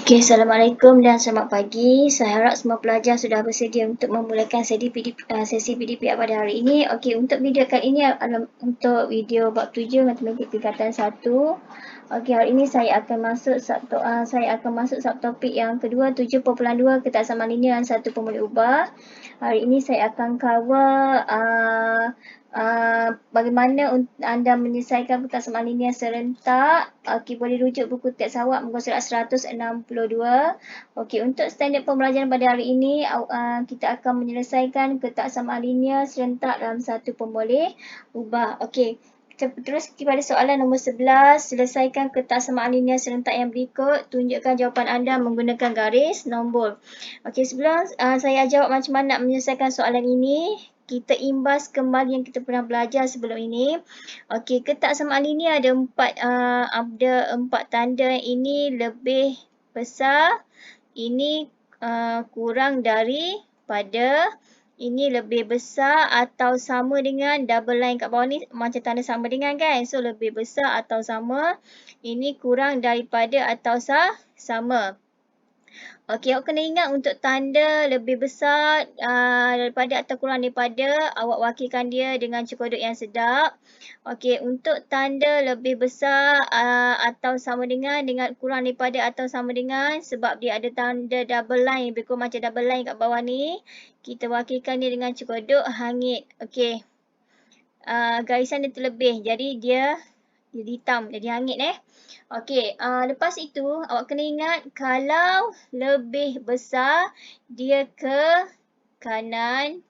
Okey, Assalamualaikum dan selamat pagi. Saya harap semua pelajar sudah bersedia untuk memulakan sesi PDP pada hari ini. Okey, untuk video kali ini adalah untuk video bab 7 Matematik Tingkatan 1. Okey, hari ini saya akan masuk subtopik yang kedua 7.2 ketaksamaan linear dan 1 pemulih ubah. Hari ini saya akan cover bagaimana anda menyelesaikan ketaksamaan linear serentak. Okey, boleh rujuk buku teks awak muka surat 162. Okey, untuk standard pembelajaran pada hari ini, kita akan menyelesaikan ketaksamaan linear serentak dalam satu pemboleh ubah. Okey, kita terus kepada soalan nombor 11. Selesaikan ketaksamaan linear serentak yang berikut. Tunjukkan jawapan anda menggunakan garis nombor. Okey, sebelum saya jawab macam mana nak menyelesaikan soalan ini, kita imbas kembali yang kita pernah belajar sebelum ini. Okey, ketaksamaan linear ada empat tanda. Ini lebih besar, ini kurang daripada, ini lebih besar atau sama dengan, double line kat bawah ni macam tanda sama dengan kan. So lebih besar atau sama, ini kurang daripada atau sama. Okey, awak kena ingat untuk tanda lebih besar daripada atau kurang daripada, awak wakilkan dia dengan cekodok yang sedap. Okey, untuk tanda lebih besar atau sama dengan kurang daripada atau sama dengan, sebab dia ada tanda double line, lebih kurang macam double line kat bawah ni, kita wakilkan dia dengan cekodok hangit. Okey, garisan dia terlebih, jadi dia hitam, jadi hangit Okey, lepas itu awak kena ingat kalau lebih besar dia ke kanan,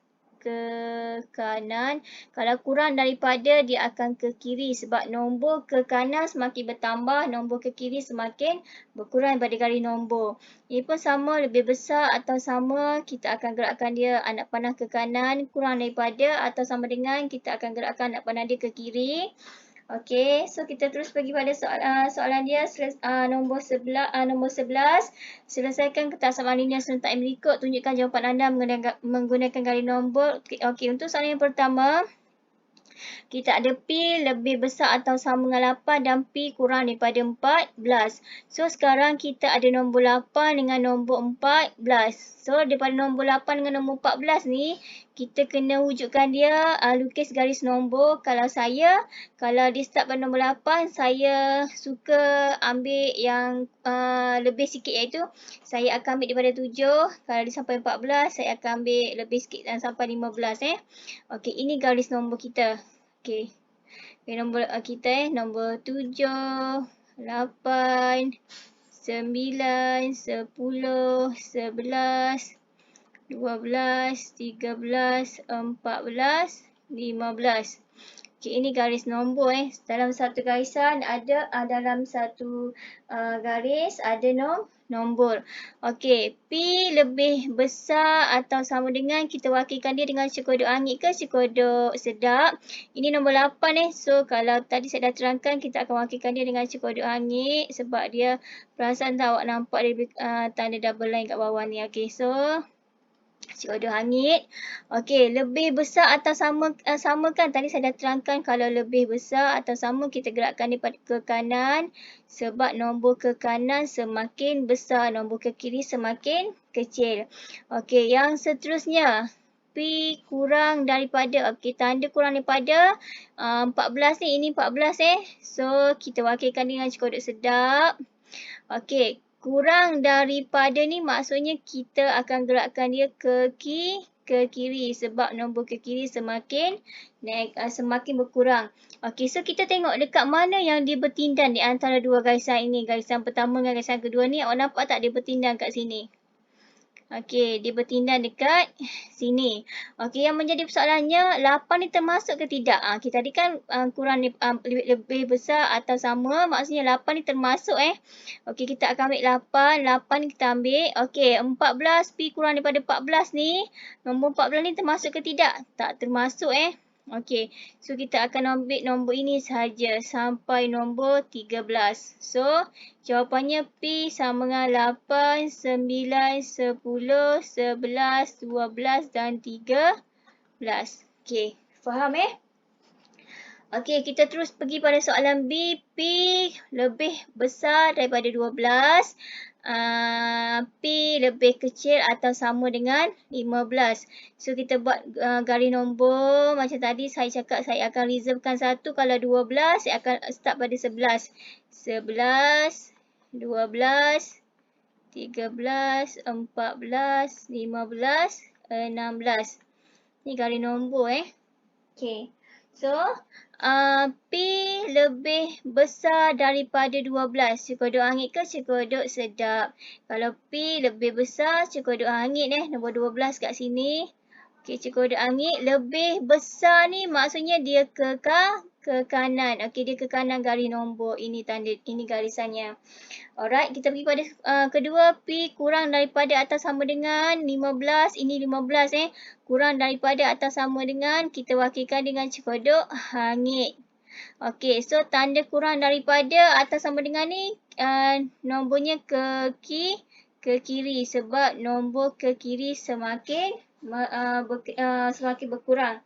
kalau kurang daripada dia akan ke kiri, sebab nombor ke kanan semakin bertambah, nombor ke kiri semakin berkurang daripada garis nombor. Ini pun sama, lebih besar atau sama, kita akan gerakkan dia anak panah ke kanan, kurang daripada atau sama dengan, kita akan gerakkan anak panah dia ke kiri. Okey, so kita terus pergi pada soalan dia nombor 11. Selesaikan ketaksamaan linear serentak yang berikut. Tunjukkan jawapan anda menggunakan garis nombor. Okey, untuk soalan yang pertama, kita ada P lebih besar atau sama dengan 8 dan P kurang daripada 14. So, sekarang kita ada nombor 8 dengan nombor 14. So, daripada nombor 8 dengan nombor 14 ni, kita kena wujudkan dia, lukis garis nombor. Kalau dia start pada nombor 8, saya suka ambil yang lebih sikit, iaitu saya akan ambil daripada 7. Kalau dia sampai 14, saya akan ambil lebih sikit dan sampai 15. Okey, ini garis nombor kita. Okey, nombor kita nombor 7, 8, 9, 10, 11, 12, 13, 14, 15. Okey, ini garis nombor Dalam satu garisan ada dalam satu garis ada nombor. Okey, P lebih besar atau sama dengan, kita wakilkan dia dengan cekodok hangit ke cekodok sedap. Ini nombor 8 So, kalau tadi saya dah terangkan, kita akan wakilkan dia dengan cekodok hangit sebab dia, perasan tak awak nampak dia tanda double line kat bawah ni. Okey, so cekodok hangit. Okey, lebih besar atau sama kan? Tadi saya dah terangkan kalau lebih besar atau sama, kita gerakkan dia ke kanan. Sebab nombor ke kanan semakin besar, nombor ke kiri semakin kecil. Okey, yang seterusnya. P kurang daripada. Okey, tanda kurang daripada 14 ni. Ini 14 So, kita wakilkan dengan cekodok sedap. Okey, kurang daripada ni maksudnya kita akan gerakkan dia ke kiri sebab nombor ke kiri semakin berkurang. Okey, so kita tengok dekat mana yang dia bertindan di antara dua garisan ini. Garisan pertama dengan garisan kedua ni, awak nampak tak dia bertindan kat sini? Okey, dia bertindan dekat sini. Okey, yang menjadi persoalannya, 8 ni termasuk ke tidak? Kita tadi kan kurang lebih besar atau sama, maksudnya 8 ni termasuk Okey, kita akan ambil 8. 8 ni kita ambil. Okey, 14, P kurang daripada 14 ni, nombor 14 ni termasuk ke tidak? Tak termasuk Okey, so kita akan ambil nombor ini sahaja sampai nombor 13. So, jawapannya P sama dengan 8, 9, 10, 11, 12 dan 13. Okey, faham Okey, kita terus pergi pada soalan B. P lebih besar daripada 12. P lebih kecil atau sama dengan 15. So kita buat garis nombor macam tadi saya cakap saya akan reservekan 1. Kalau 12 saya akan start pada 11. 11, 12, 13, 14, 15, 16. Ni garis nombor Okay. So, P lebih besar daripada 12. Cekodok hangit ke cekodok sedap? Kalau P lebih besar, cekodok hangit nombor 12 kat sini. Okey, cekodok hangit lebih besar ni maksudnya dia ke kanan. Okey, dia ke kanan garis nombor. Ini tanda, ini garisannya. Alright, kita pergi pada kedua. P kurang daripada atau sama dengan 15. Ini 15 Kurang daripada atau sama dengan, kita wakilkan dengan cekodok hangit. Okey, so tanda kurang daripada atau sama dengan ni nombornya ke kiri sebab nombor ke kiri semakin semakin berkurang.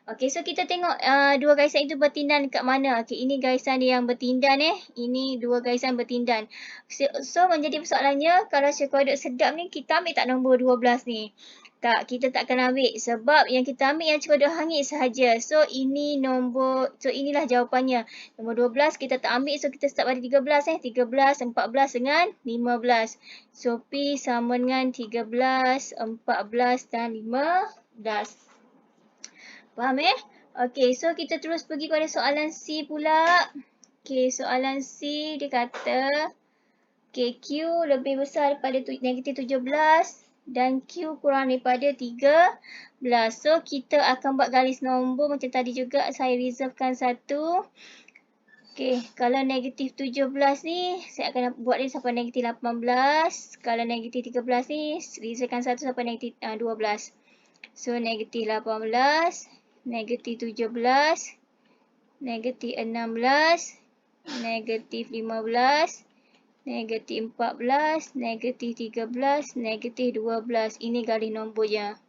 Okey, so kita tengok dua garisan itu bertindan dekat mana. Okey, ini garisan dia yang bertindan Ini dua garisan bertindan. So menjadi persoalannya, kalau cekodok sedap ni kita ambil tak nombor 12 ni? Tak, kita tak akan ambil sebab yang kita ambil yang cekodok hangit sahaja. So ini nombor, so inilah jawapannya. Nombor 12 kita tak ambil, so kita start pada 13 13, 14 dengan 15. So P sama dengan 13, 14 dan 15. Faham Okey, so kita terus pergi pada soalan C pula. Okey, soalan C dia kata Q lebih besar daripada negatif 17 dan Q kurang daripada 13. So kita akan buat garis nombor macam tadi juga, saya reservekan 1. Okey, kalau negatif 17 ni saya akan buat dia sampai negatif 18. Kalau negatif 13 ni reservekan 1 sampai negatif 12. So negatif 18, negatif 17, negatif 16, negatif 15, negatif 14, negatif 13, negatif 12. Ini garis nombornya.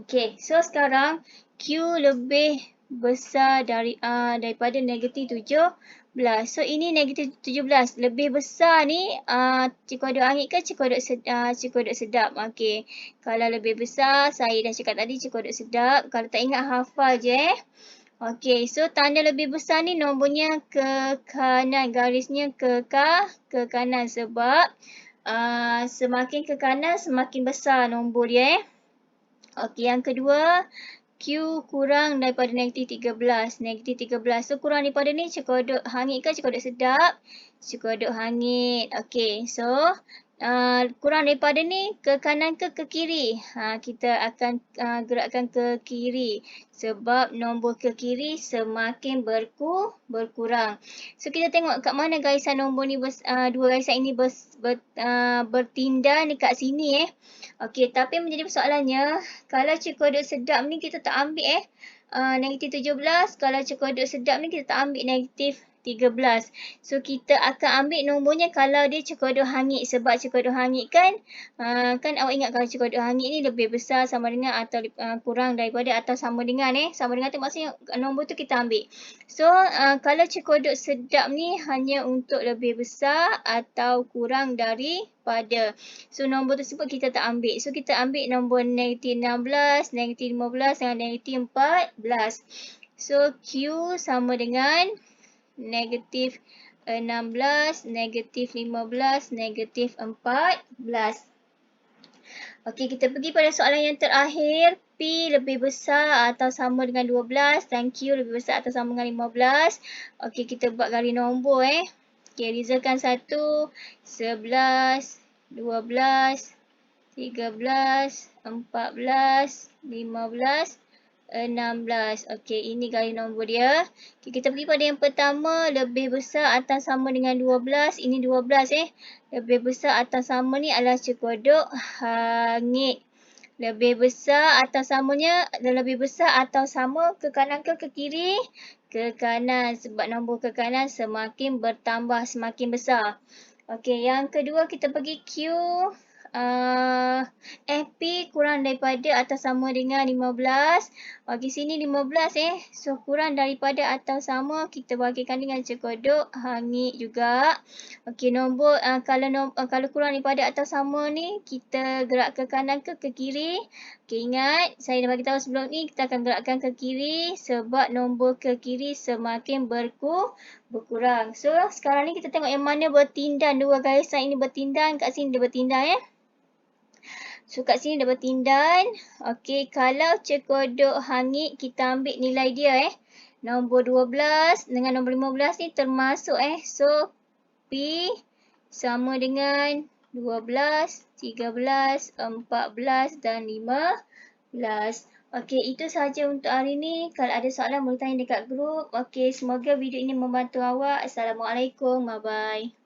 Okey, so sekarang Q lebih besar daripada negatif 17. So ini negatif 17. Lebih besar ni cekodok hangit ke cekodok sedap? Okey, kalau lebih besar saya dah cakap tadi cekodok sedap. Kalau tak ingat hafal je Okey, so tanda lebih besar ni nombornya ke kanan, garisnya ke kanan sebab semakin ke kanan semakin besar nombor dia Okey, yang kedua Q kurang daripada negatif 13. Negatif 13. So kurang daripada ni cekodok hangit ke cekodok sedap? Cekodok hangit. Okey, so kurang daripada ni ke kanan ke kiri? Kita akan gerakkan ke kiri sebab nombor ke kiri semakin berkurang. So kita tengok kat mana garisan nombor ni dua garisan ini bertindan dekat sini Okey, tapi menjadi persoalannya kalau cekodok sedap ni kita tak ambil negatif 17. Kalau cekodok sedap ni kita tak ambil negatif 13. So kita akan ambil nombornya kalau dia cekodok hangit sebab cekodok hangit kan awak ingat kalau cekodok hangit ni lebih besar sama dengan atau kurang daripada atau sama dengan sama dengan tu maksudnya nombor tu kita ambil. So kalau cekodok sedap ni hanya untuk lebih besar atau kurang daripada. So nombor tersebut kita tak ambil. So kita ambil nombor negatif 16, negatif 15 dengan negatif 14. So Q sama dengan negatif 16, negatif 15, negatif 14. Okey, kita pergi pada soalan yang terakhir. P lebih besar atau sama dengan 12 dan Q lebih besar atau sama dengan 15. Okey, kita buat garis nombor Okey, reservekan 1, 11, 12, 13, 14, 15, 16. Okey, ini garis nombor dia. Okay, kita pergi pada yang pertama, lebih besar atau sama dengan 12. Ini 12 Lebih besar atau sama ni adalah cekodok hangit. Lebih besar atau samanya, lebih besar atau sama ke kanan ke kiri? Ke kanan sebab nombor ke kanan semakin bertambah, semakin besar. Okey, yang kedua kita pergi Q FP kurang daripada atau sama dengan 15. Bagi sini 15 . So kurang daripada atau sama kita bagikan dengan cekodok hangit juga. Okey, nombor kalau kurang daripada atau sama ni kita gerak ke kanan ke kiri. Okey, ingat saya dah bagi tahu sebelum ni kita akan gerakkan ke kiri sebab nombor ke kiri semakin berkurang. So sekarang ni kita tengok yang mana bertindan, dua garisan ini bertindan, kat sini dia bertindan . So kat sini dia bertindan. Okey, kalau cekodok hangit kita ambil nilai dia . Nombor 12 dengan nombor 15 ni termasuk . So P sama dengan 12, 13, 14 dan 15. Okey, itu sahaja untuk hari ni. Kalau ada soalan boleh tanya dekat grup. Okey, semoga video ini membantu awak. Assalamualaikum. Bye-bye.